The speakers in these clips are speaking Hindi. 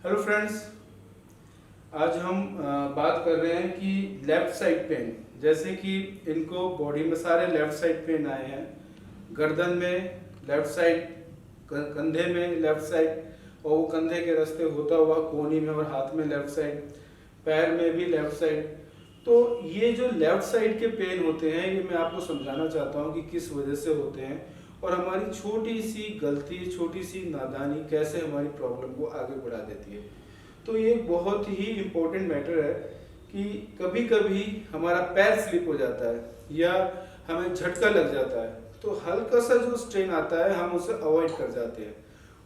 हेलो फ्रेंड्स, आज हम बात कर रहे हैं कि लेफ़्ट साइड पेन। जैसे कि इनको बॉडी में सारे लेफ़्ट साइड पेन आए हैं, गर्दन में लेफ़्ट साइड, कंधे में लेफ़्ट साइड, और वो कंधे के रास्ते होता हुआ कोहनी में और हाथ में लेफ़्ट साइड, पैर में भी लेफ़्ट साइड। तो ये जो लेफ़्ट साइड के पेन होते हैं, ये मैं आपको समझाना चाहता हूँ कि किस वजह से होते हैं और हमारी छोटी सी गलती, छोटी सी नादानी कैसे हमारी प्रॉब्लम को आगे बढ़ा देती है। तो ये बहुत ही इम्पोर्टेंट मैटर है कि कभी कभी हमारा पैर स्लिप हो जाता है या हमें झटका लग जाता है, तो हल्का सा जो स्ट्रेन आता है हम उसे अवॉइड कर जाते हैं।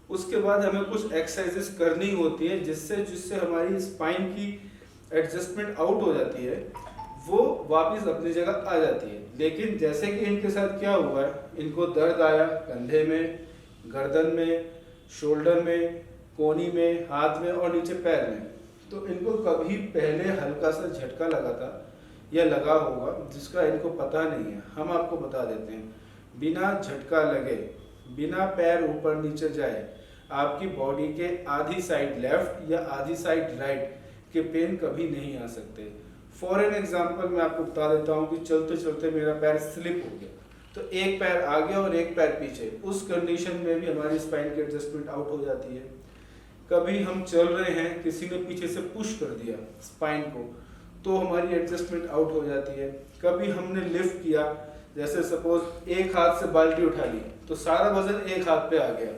उसके बाद हमें कुछ एक्सरसाइजेस करनी होती है जिससे जिससे हमारी स्पाइन की एडजस्टमेंट आउट हो जाती है, वो वापस अपनी जगह आ जाती है। लेकिन जैसे कि इनके साथ क्या हुआ है, इनको दर्द आया कंधे में, गर्दन में, शोल्डर में, कोहनी में, हाथ में और नीचे पैर में, तो इनको कभी पहले हल्का सा झटका लगा था या लगा होगा जिसका इनको पता नहीं है। हम आपको बता देते हैं, बिना झटका लगे, बिना पैर ऊपर नीचे जाए, आपकी बॉडी के आधी साइड लेफ्ट या आधी साइड राइट के पेन कभी नहीं आ सकते। फॉर एन एग्जाम्पल मैं आपको बता देता हूँ कि चलते चलते मेरा पैर स्लिप हो गया, तो एक पैर आगे और एक पैर पीछे, उस कंडीशन में भी हमारी स्पाइन की एडजस्टमेंट आउट हो जाती है। कभी हम चल रहे हैं, किसी ने पीछे से पुश कर दिया स्पाइन को, तो हमारी एडजस्टमेंट आउट हो जाती है। कभी हमने लिफ्ट किया, जैसे सपोज एक हाथ से बाल्टी उठा ली तो सारा वजन एक हाथ पे आ गया।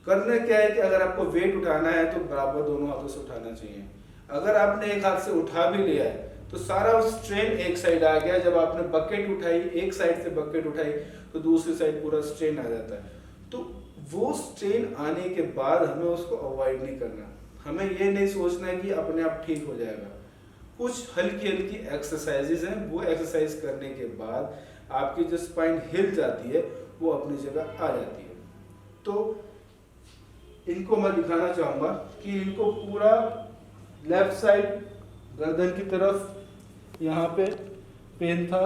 करना क्या है कि अगर आपको वेट उठाना है तो बराबर दोनों हाथों से उठाना चाहिए। अगर आपने एक हाथ से उठा भी लिया है तो सारा स्ट्रेन एक साइड आ गया। जब आपने बकेट उठाई, एक साइड से बकेट उठाई, तो दूसरी साइड पूरा स्ट्रेन आ जाता है। तो वो स्ट्रेन आने के बाद हमें उसको अवॉइड नहीं करना। हमें ये नहीं सोचना है कि अपने आप ठीक हो जाएगा। कुछ हल्की हल्की एक्सरसाइजेज हैं, वो एक्सरसाइज करने के बाद आपकी जो स्पाइन हिल जाती है वो अपनी जगह आ जाती है। तो इनको मैं दिखाना चाहूँगा कि इनको पूरा लेफ्ट साइड गर्दन की तरफ यहाँ पे पेन था,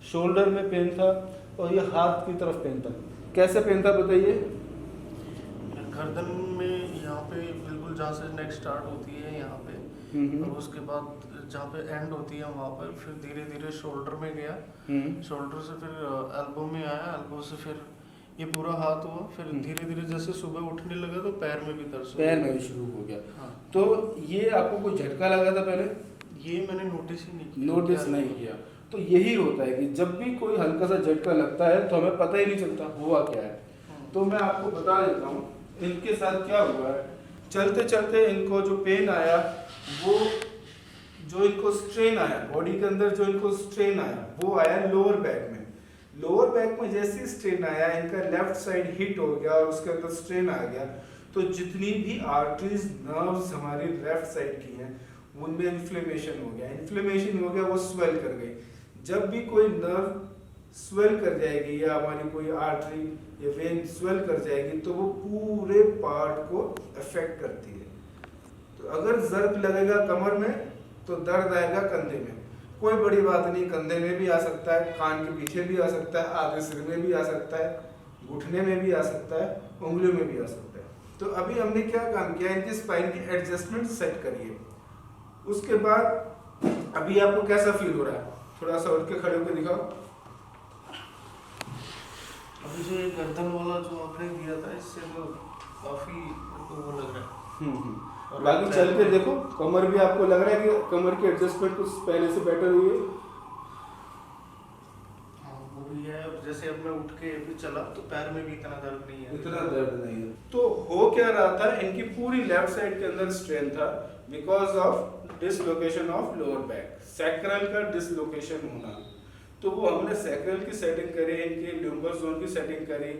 शोल्डर में पेन था और ये हाथ की तरफ पेन था। कैसे पेन था बताइए? गर्दन में यहाँ पे बिल्कुल जहाँ से नेक स्टार्ट होती है यहाँ पे, और उसके बाद जहाँ पे एंड होती है वहाँ पर, फिर धीरे धीरे शोल्डर में गया, शोल्डर से फिर एल्बो में आया, एल्बो से फिर ये पूरा हाथ हुआ, फिर धीरे धीरे जैसे सुबह उठने लगा तो पैर में भी दर्द, पैर में भी शुरू हो गया। हाँ। तो ये आपको कोई झटका लगा था पहले? ये मैंने नोटिस ही नहीं किया। नोटिस नहीं किया। तो यही होता है कि जब भी कोई हल्का सा झटका लगता है तो हमें पता ही नहीं चलता हुआ क्या है। तो मैं आपको बता देता हूँ इनके साथ क्या हुआ है। चलते चलते इनको जो पेन आया, वो जो इनको स्ट्रेन आया, बॉडी के अंदर जो इनको स्ट्रेन आया वो आया लोअर बैक में। लोअर बैक में जैसे स्ट्रेन आया, इनका लेफ्ट साइड हिट हो गया और उसके अंदर स्ट्रेन आ गया, तो जितनी भी आर्टरीज, नर्व्स हमारी लेफ्ट साइड की हैं उनमें इन्फ्लेमेशन हो गया। इन्फ्लेमेशन हो गया, वो स्वेल कर गई। जब भी कोई नर्व स्वेल कर जाएगी या हमारी कोई आर्टरी या वेन स्वेल कर जाएगी तो वो पूरे पार्ट को अफेक्ट करती है। तो अगर जर्क लगेगा कमर में तो दर्द आएगा कंधे में। कोई बड़ी बात नहीं, कंधे में भी आ सकता है, कान के पीछे भी आ सकता है, आगे सिर में भी आ सकता है, घुटने में भी आ सकता है, उंगलियों में भी आ सकता है। तो अभी हमने क्या काम किया, इनकी स्पाइन की एडजस्टमेंट सेट करिए। उसके बाद अभी आपको कैसा फील हो रहा है? थोड़ा सा उठ के खड़े होकर दिखाओ। अभी जो ये गर्दन वाला जो आपने दिया था, इससे तो काफी वो लग रहा है। और बाकी चल के देखो, कमर भी आपको लग रहा है कि कमर की एडजस्टमेंट कुछ पहले से बेटर हुई है? हाँ, वो भी है। जैसे अब मैं उठ के भी चला तो पैर में भी इतना दर्द नहीं है। इतना दर्द नहीं है। तो हो क्या रहा था, इनकी पूरी लेफ्ट साइड के अंदर स्ट्रेन था because of dislocation of lower back, sacral का डिसलोकेशन होना। तो वो हमने सैक्रल की सेटिंग करी, इनकी ल्यूम्बर जोन की सेटिंग करी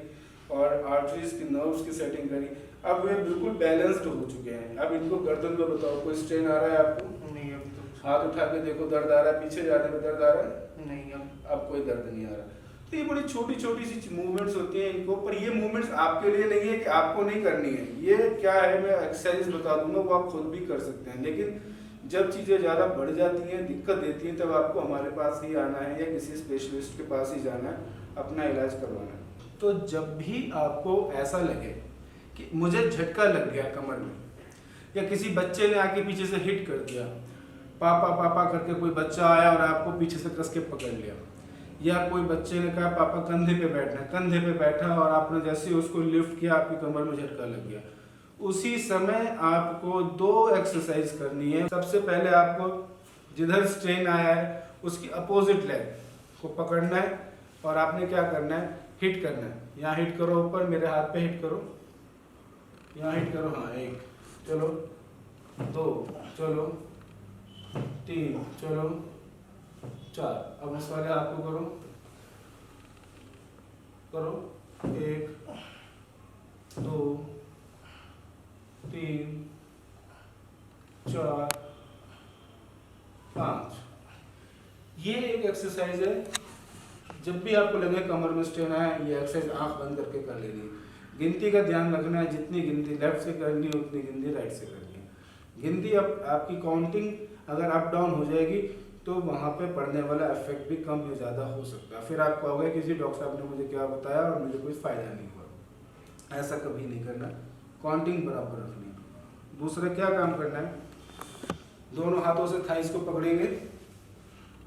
और आर्टरीज की, नर्व्स की सेटिंग करी। अब वे बिल्कुल बैलेंस्ड हो चुके हैं। अब इनको गर्दन में बताओ, कोई स्ट्रेन आ रहा है आपको? नहीं, अभी तो हाथ उठा के देखो, दर्द आ रहा है? पीछे जाने में दर्द आ रहा है? नहीं, अब कोई दर्द नहीं आ रहा। तो ये बड़ी छोटी छोटी सी मूवमेंट्स होती हैं इनको, पर ये मूवमेंट्स आपके लिए नहीं है कि आपको नहीं करनी है। ये क्या है, मैं एक्सरसाइज बता दूंगा, वो आप खुद भी कर सकते हैं। लेकिन जब चीज़ें ज़्यादा बढ़ जाती हैं, दिक्कत देती हैं, तब आपको हमारे पास ही आना है या किसी स्पेशलिस्ट के पास ही जाना है, अपना इलाज करवाना है। तो जब भी आपको ऐसा लगे कि मुझे झटका लग गया कमर में, या किसी बच्चे ने आके पीछे से हिट कर दिया, पापा पापा करके कोई बच्चा आया और आपको पीछे से कस के पकड़ लिया, या कोई बच्चे ने कहा पापा कंधे पे बैठना है, कंधे पे बैठा और आपने जैसे ही उसको लिफ्ट किया आपकी कमर में झटका लग गया। उसी समय आपको 2 एक्सरसाइज करनी है। सबसे पहले आपको जिधर स्ट्रेन आया है उसकी अपोजिट लेग को पकड़ना है और आपने क्या करना है, हिट करना है। यहाँ हिट करो ऊपर, मेरे हाथ पे हिट करो, यहाँ हिट करो, हाँ 1, चलो 2, चलो 3, चलो 4। अब उस वाले हाथ को करो, करो 1, 2, 3, 4, 5। ये एक एक्सरसाइज है। जब भी आपको लगे कमर में स्ट्रेन है, ये एक्सरसाइज आंख बंद करके कर लेनी है। गिनती का ध्यान रखना है, जितनी गिनती लेफ्ट से करनी है उतनी गिनती राइट से करनी है। गिनती अब आपकी काउंटिंग अगर अप डाउन हो जाएगी तो वहाँ पे पड़ने वाला इफेक्ट भी कम या ज़्यादा हो सकता है। फिर आप कहोगे कि जी डॉक्टर साहब ने मुझे क्या बताया और मुझे कोई फ़ायदा नहीं हुआ। ऐसा कभी नहीं करना, काउंटिंग बराबर रखनी है। दूसरा क्या काम करना है, दोनों हाथों से थाइस को पकड़ेंगे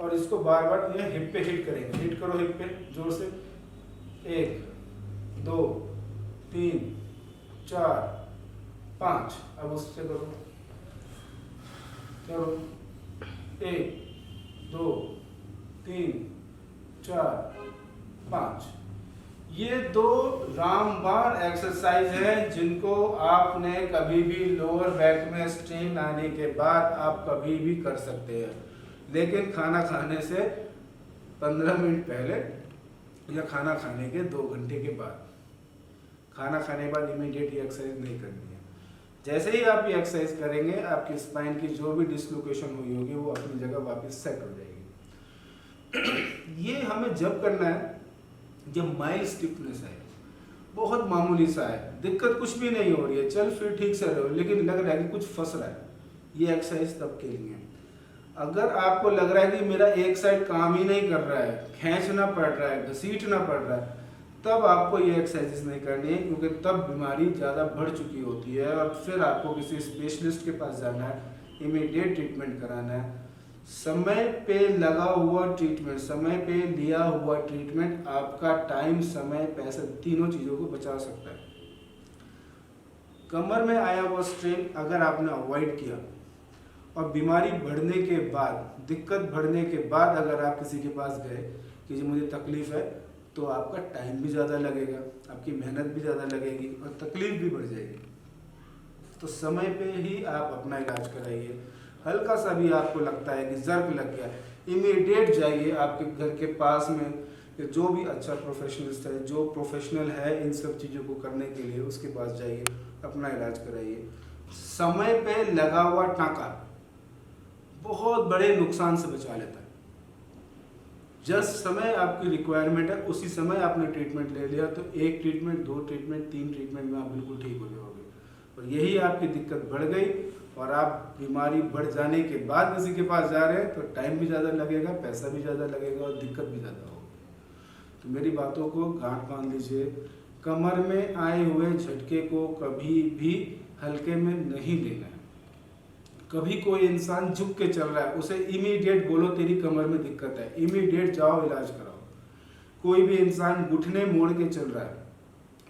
और इसको बार बार ये हिप पे हिट करेंगे। हिट करो हिप पे जोर से, 1, 2, 3, 4, 5। अब उससे करो, करो 1, 2, 3, 4, 5। ये 2 रामबाण एक्सरसाइज है जिनको आपने कभी भी लोअर बैक में स्ट्रेन आने के बाद आप कभी भी कर सकते हैं, लेकिन खाना खाने से 15 मिनट पहले या खाना खाने के 2 घंटे के बाद। खाना खाने के बाद इमीडिएट ये एक्सरसाइज नहीं करनी है। जैसे ही आप ये एक्सरसाइज करेंगे आपकी स्पाइन की जो भी डिसलोकेशन हुई होगी वो अपनी जगह वापस सेट हो जाएगी। ये हमें जब करना है जब माइल्ड स्टिफनेस है, बहुत मामूली सा है, दिक्कत कुछ भी नहीं हो रही है, चल फिर ठीक से रहो, लेकिन लग रहा है कि कुछ फंस रहा है, ये एक्सरसाइज तब के लिए। अगर आपको लग रहा है कि मेरा एक साइड काम ही नहीं कर रहा है, खींचना पड़ रहा है, घसीटना पड़ रहा है, तब आपको ये एक्सरसाइज नहीं करनी है, क्योंकि तब बीमारी ज़्यादा बढ़ चुकी होती है और फिर आपको किसी स्पेशलिस्ट के पास जाना है, इमीडिएट ट्रीटमेंट कराना है। समय पे लगा हुआ ट्रीटमेंट, समय पे लिया हुआ ट्रीटमेंट आपका टाइम, समय, पैसा, तीनों चीज़ों को बचा सकता है। कमर में आया हुआ स्ट्रेन अगर आपने अवॉइड किया और बीमारी बढ़ने के बाद, दिक्कत बढ़ने के बाद अगर आप किसी के पास गए कि जी मुझे तकलीफ है, तो आपका टाइम भी ज़्यादा लगेगा, आपकी मेहनत भी ज़्यादा लगेगी और तकलीफ भी बढ़ जाएगी। तो समय पे ही आप अपना इलाज कराइए। हल्का सा भी आपको लगता है कि जर्क लग गया, इमीडिएट जाइए आपके घर के पास में जो भी अच्छा प्रोफेशनलिस्ट है, जो प्रोफेशनल है इन सब चीज़ों को करने के लिए, उसके पास जाइए, अपना इलाज कराइए। समय पे लगा हुआ टाँका बहुत बड़े नुकसान से बचा लेता है। जिस समय आपकी रिक्वायरमेंट है उसी समय आपने ट्रीटमेंट ले लिया तो 1 ट्रीटमेंट, 2 ट्रीटमेंट, 3 ट्रीटमेंट में आप बिल्कुल ठीक हो जाओगे। और यही आपकी दिक्कत बढ़ गई और आप बीमारी बढ़ जाने के बाद किसी के पास जा रहे हैं तो टाइम भी ज़्यादा लगेगा, पैसा भी ज़्यादा लगेगा और दिक्कत भी ज़्यादा होगी। तो मेरी बातों को गांठ बांध लीजिए। कमर में आए हुए झटके को कभी भी हल्के में नहीं लेना है। कभी कोई इंसान झुक के चल रहा है, उसे इमीडिएट बोलो तेरी कमर में दिक्कत है, इमीडिएट जाओ इलाज कराओ। कोई भी इंसान घुटने मोड़ के चल रहा है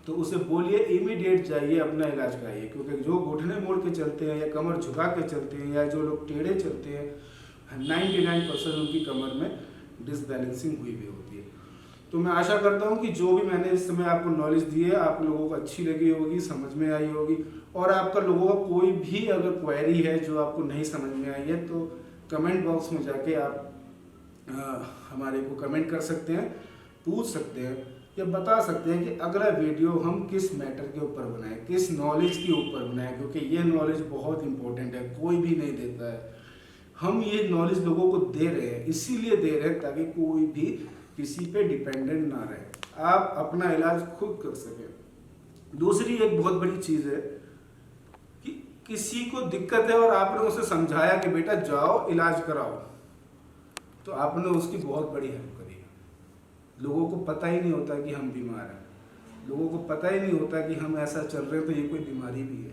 तो उसे बोलिए इमीडिएट जाइए अपना इलाज कराइए, क्योंकि जो घुटने मोड़ के चलते हैं या कमर झुका के चलते हैं या जो लोग टेढ़े चलते हैं 99% उनकी कमर में डिसबैलेंसिंग हुई भी होती है। तो मैं आशा करता हूँ कि जो भी मैंने इस समय आपको नॉलेज दी है आप लोगों को अच्छी लगी होगी, समझ में आई होगी। और आपका लोगों का कोई भी अगर क्वेरी है जो आपको नहीं समझ में आई है तो कमेंट बॉक्स में जाके आप हमारे को कमेंट कर सकते हैं, पूछ सकते हैं या बता सकते हैं कि अगला वीडियो हम किस मैटर के ऊपर बनाएं, किस नॉलेज के ऊपर बनाएं, क्योंकि ये नॉलेज बहुत इंपॉर्टेंट है, कोई भी नहीं देता है। हम ये नॉलेज लोगों को दे रहे हैं, इसीलिए दे रहे हैं ताकि कोई भी किसी पे डिपेंडेंट ना रहे, आप अपना इलाज खुद कर सकें। दूसरी एक बहुत बड़ी चीज़ है कि किसी को दिक्कत है और आपने उसे समझाया कि बेटा जाओ इलाज कराओ, तो आपने उसकी बहुत बड़ी हेल्प करी है। लोगों को पता ही नहीं होता कि हम बीमार हैं, लोगों को पता ही नहीं होता कि हम ऐसा चल रहे हैं तो ये कोई बीमारी भी है।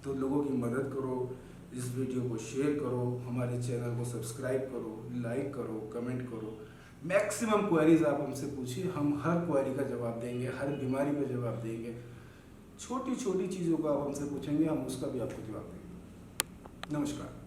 तो लोगों की मदद करो, इस वीडियो को शेयर करो, हमारे चैनल को सब्सक्राइब करो, लाइक करो, कमेंट करो। मैक्सिमम क्वेरीज आप हमसे पूछिए, हम हर क्वेरी का जवाब देंगे, हर बीमारी का जवाब देंगे। छोटी छोटी चीज़ों को आप हमसे पूछेंगे, हम उसका भी आपको जवाब देंगे। नमस्कार।